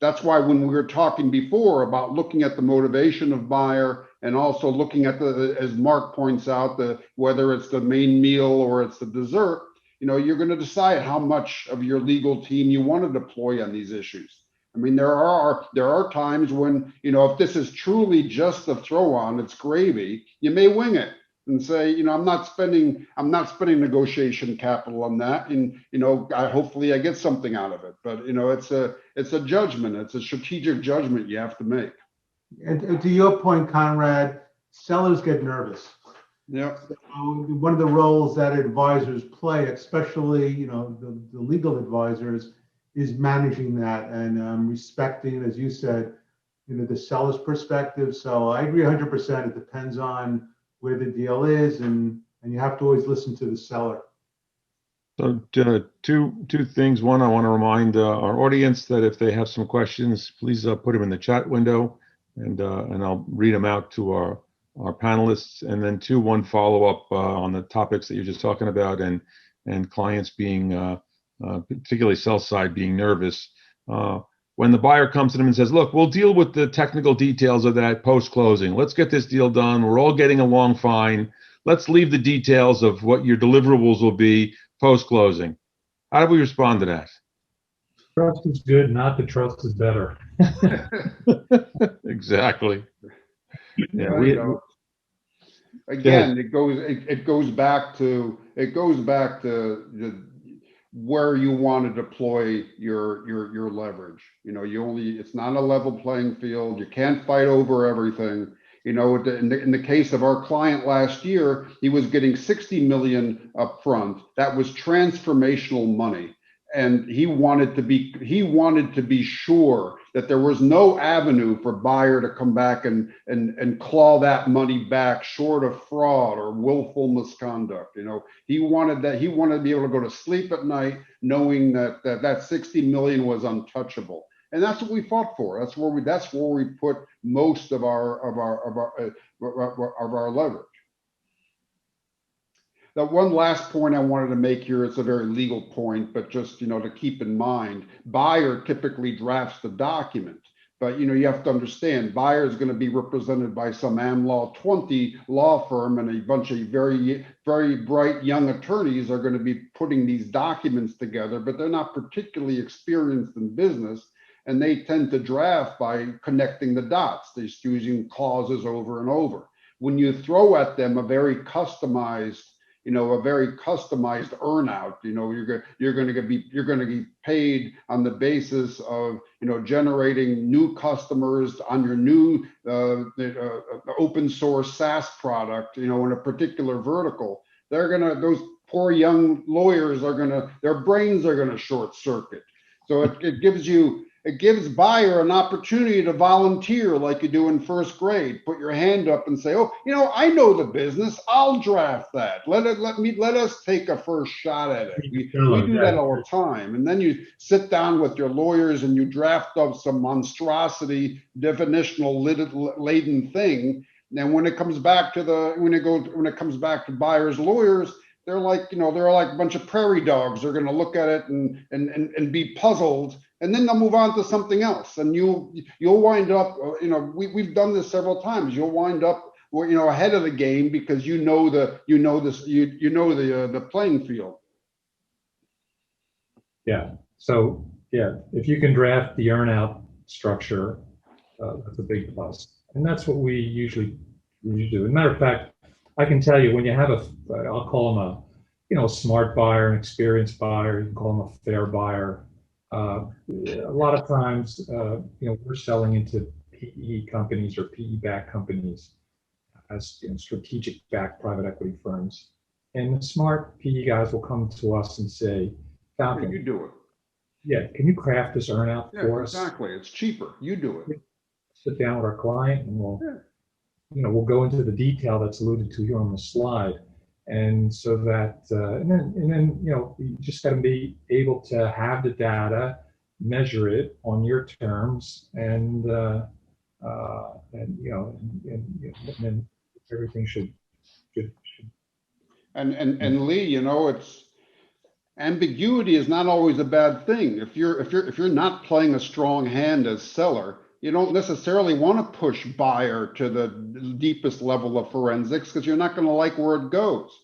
that's why when we were talking before about looking at the motivation of buyer and also looking at as Mark points out, whether it's the main meal or it's the dessert, you're going to decide how much of your legal team you want to deploy on these issues. I mean, there are times when, if this is truly just a throw on, it's gravy, you may wing it and say, I'm not spending negotiation capital on that, and hopefully I get something out of it. But it's a judgment, it's a strategic judgment you have to make. And to your point, Conrad, sellers get nervous. Yeah. So one of the roles that advisors play, especially the legal advisors, is managing that and respecting, as you said, the seller's perspective. So I agree 100%. It depends on where the deal is, and you have to always listen to the seller. So two things. One, I want to remind our audience that if they have some questions, please put them in the chat window, and I'll read them out to our panelists. And then one follow-up on the topics that you're just talking about, and clients being, particularly sell side, being nervous. When the buyer comes to them and says, look, we'll deal with the technical details of that post-closing. Let's get this deal done. We're all getting along fine. Let's leave the details of what your deliverables will be post-closing. How do we respond to that? Trust is good, not the trust is better. Exactly. Yeah, again, it goes back to where you want to deploy your leverage. It's not a level playing field. You can't fight over everything. In the case of our client last year, he was getting 60 million up front. That was transformational money. And he wanted to be sure that there was no avenue for buyer to come back and claw that money back short of fraud or willful misconduct. He wanted to be able to go to sleep at night knowing that 60 million was untouchable. And that's what we fought for. That's where we put most of our leverage. Now, one last point I wanted to make here, it's a very legal point, but just, to keep in mind, buyer typically drafts the document, but, you have to understand, buyer is going to be represented by some AmLaw 20 law firm, and a bunch of very, very bright young attorneys are going to be putting these documents together, but they're not particularly experienced in business, and they tend to draft by connecting the dots. They're just using clauses over and over. When you throw at them a very customized earnout, you're going to be paid on the basis of generating new customers on your new open source SaaS product, in a particular vertical. Those poor young lawyers their brains are going to short circuit. So it gives you it gives buyer an opportunity to volunteer like you do in first grade. Put your hand up and say, oh, I know the business. I'll draft that. Let us take a first shot at it. We do that all the time. And then you sit down with your lawyers and you draft up some monstrosity definitional laden thing. And when it comes back to buyers' lawyers, they're like, they're like a bunch of prairie dogs. They're going to look at it and be puzzled, and then they'll move on to something else. And you'll wind up, we've done this several times. You'll wind up, ahead of the game because you know the playing field. Yeah. So yeah, if you can draft the earnout structure, that's a big plus, and that's what we usually do. As a matter of fact, I can tell you when you have I'll call them a smart buyer, an experienced buyer. You can call them a fair buyer. A lot of times, we're selling into PE companies or PE-backed companies as strategic-backed private equity firms, and the smart PE guys will come to us and say, "Falcon, you do it. Yeah, can you craft this earnout for us?" Exactly. It's cheaper. You do it. Sit down with our client, and we'll go into the detail that's alluded to here on the slide. And so that, and then, you just got to be able to have the data, measure it on your terms, and then everything should. And Lee, it's ambiguity is not always a bad thing. If you're not playing a strong hand as seller, you don't necessarily want to push buyer to the deepest level of forensics because you're not going to like where it goes.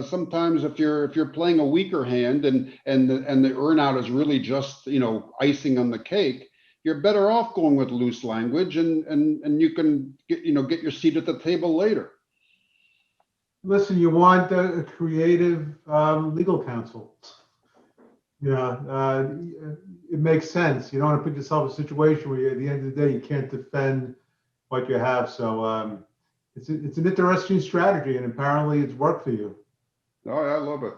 Sometimes if you're playing a weaker hand and the earnout is really just icing on the cake, you're better off going with loose language and you can get your seat at the table later. Listen, you want a creative legal counsel. It makes sense. You don't want to put yourself in a situation where at the end of the day you can't defend what you have. So it's an interesting strategy, and apparently it's worked for you. Oh, I love it.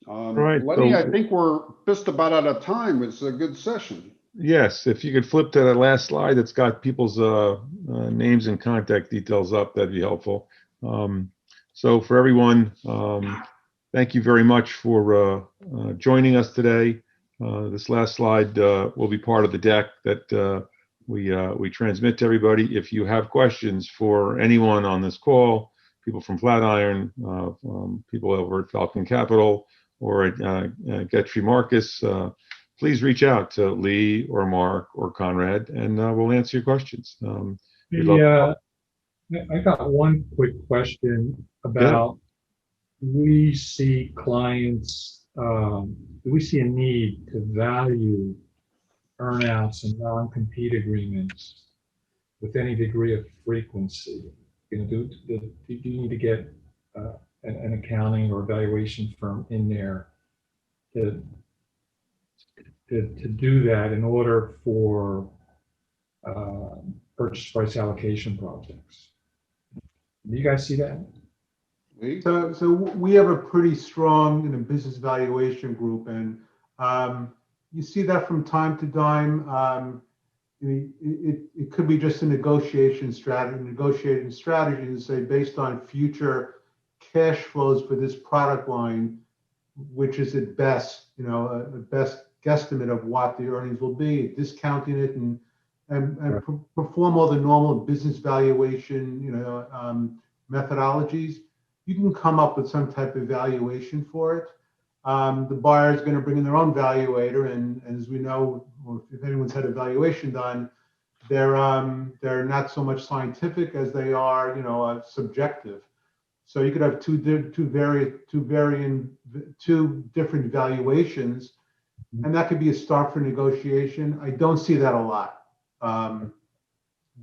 Right, Lenny, so, I think we're just about out of time. It's a good session. Yes, if you could flip to that last slide that's got people's names and contact details up, that'd be helpful. So for everyone, thank you very much for joining us today. This last slide will be part of the deck that we transmit to everybody. If you have questions for anyone on this call, people from Flatiron, people over at Falcon Capital, or at Gettree Marcus, please reach out to Lee or Mark or Conrad, and we'll answer your questions. I got one quick question about, do we see clients, do we see a need to value earnouts and non-compete agreements with any degree of frequency? Do you need to get an accounting or evaluation firm in there to do that in order for purchase price allocation projects? Do you guys see that? So we have a pretty strong business valuation group, and you see that from time to time. It could be just a negotiating strategy to say, based on future cash flows for this product line, which is at best, a best guesstimate of what the earnings will be, discounting it and perform all the normal business valuation, methodologies. You can come up with some type of valuation for it. The buyer is going to bring in their own valuator, and as we know, or if anyone's had a valuation done, they're not so much scientific as they are, subjective. So you could have two different valuations, and that could be a start for negotiation. I don't see that a lot,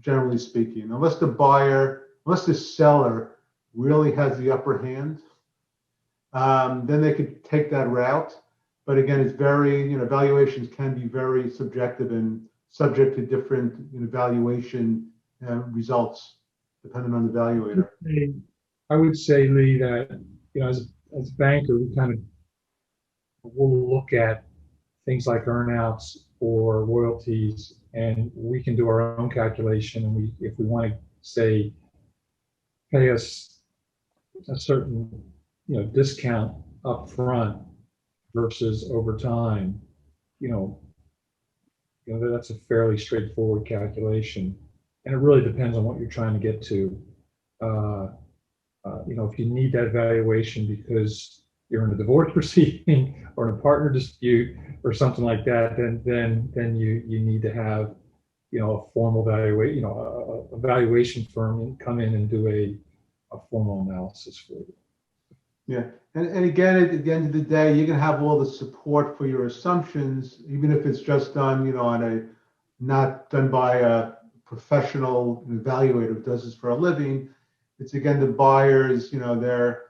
generally speaking, unless the seller really has the upper hand. Then they could take that route. But again, it's very, valuations can be very subjective and subject to different valuation results depending on the valuator. I would say, Lee, that as a banker, we'll look at things like earnouts for royalties, and we can do our own calculation. And if we want to say, pay us a certain, discount up front versus over time, you know, that's a fairly straightforward calculation, and it really depends on what you're trying to get to. If you need that valuation because you're in a divorce proceeding or in a partner dispute or something like that, then you need to have, a formal valuation, a valuation firm come in and do a formal analysis for you. Yeah, and again, at the end of the day, you can have all the support for your assumptions, even if it's just done, not done by a professional evaluator who does this for a living. It's again the buyers, their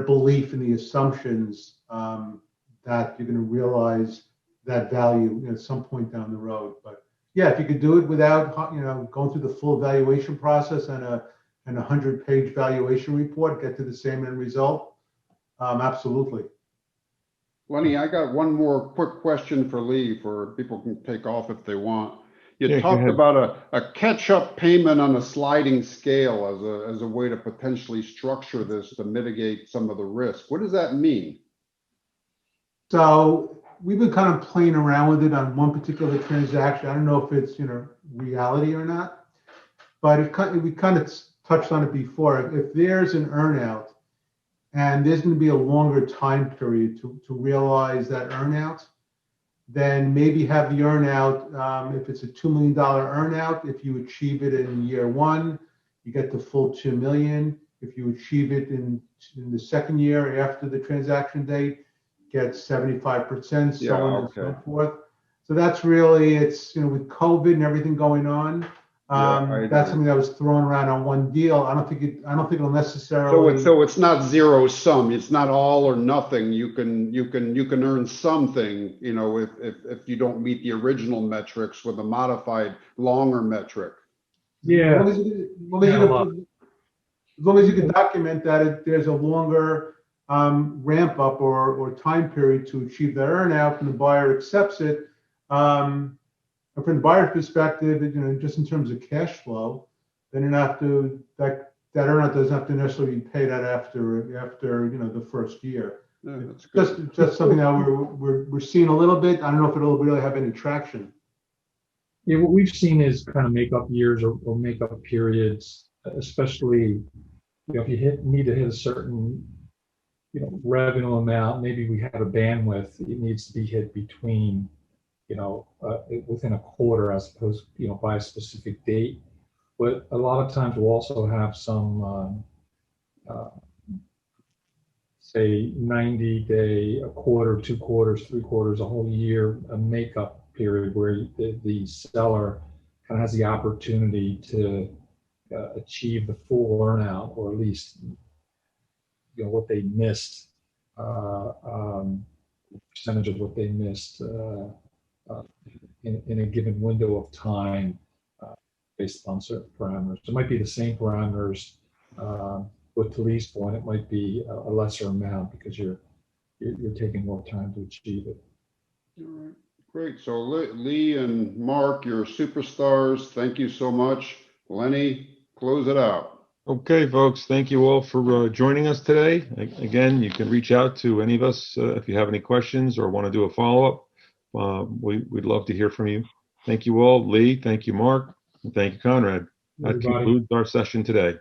belief in the assumptions that you're going to realize that value at some point down the road. But yeah, if you could do it without, going through the full evaluation process and a 100-page valuation report, get to the same end result, absolutely. Lenny, I got one more quick question for Lee, for people can take off if they want. You talked about a catch-up payment on a sliding scale as a way to potentially structure this to mitigate some of the risk. What does that mean? So we've been kind of playing around with it on one particular transaction. I don't know if it's reality or not, but we kind of touched on it before. If there's an earnout and there's going to be a longer time period to realize that earnout, then maybe have the earnout. If it's a $2 million earnout, if you achieve it in year one, you get the full $2 million. If you achieve it in the second year after the transaction date, get 75%, so on and so forth. So that's really, it's, with COVID and everything going on, that's something that was thrown around on one deal. I don't think it'll necessarily. So it's not zero sum. It's not all or nothing. You can earn something, if you don't meet the original metrics with a modified longer metric. Yeah. As long as you can document that there's a longer ramp up or time period to achieve that earnout, and the buyer accepts it. From the buyer's perspective, just in terms of cash flow, then that earnout doesn't have to necessarily be paid out after the first year. Yeah, that's good. Just something that we're seeing a little bit. I don't know if it'll really have any traction. Yeah, what we've seen is kind of make up years or make up periods, especially if you need to hit a certain revenue amount. Maybe we have a bandwidth. It needs to be hit between within a quarter as opposed by a specific date. But a lot of times we'll also have some say 90-day, a quarter, 2 quarters, 3 quarters, a whole year, a makeup period where the seller kind of has the opportunity to achieve the full earnout, or at least what they missed, percentage of what they missed in a given window of time, based on certain parameters. It might be the same parameters. With to Lee's point, it might be a lesser amount because you're taking more time to achieve it. All right, great. So Lee and Mark, you're superstars. Thank you so much. Lenny, close it out. Okay, folks. Thank you all for joining us today. Again, you can reach out to any of us if you have any questions or want to do a follow-up. We'd love to hear from you. Thank you all. Lee, thank you, Mark, and thank you, Conrad. That concludes our session today.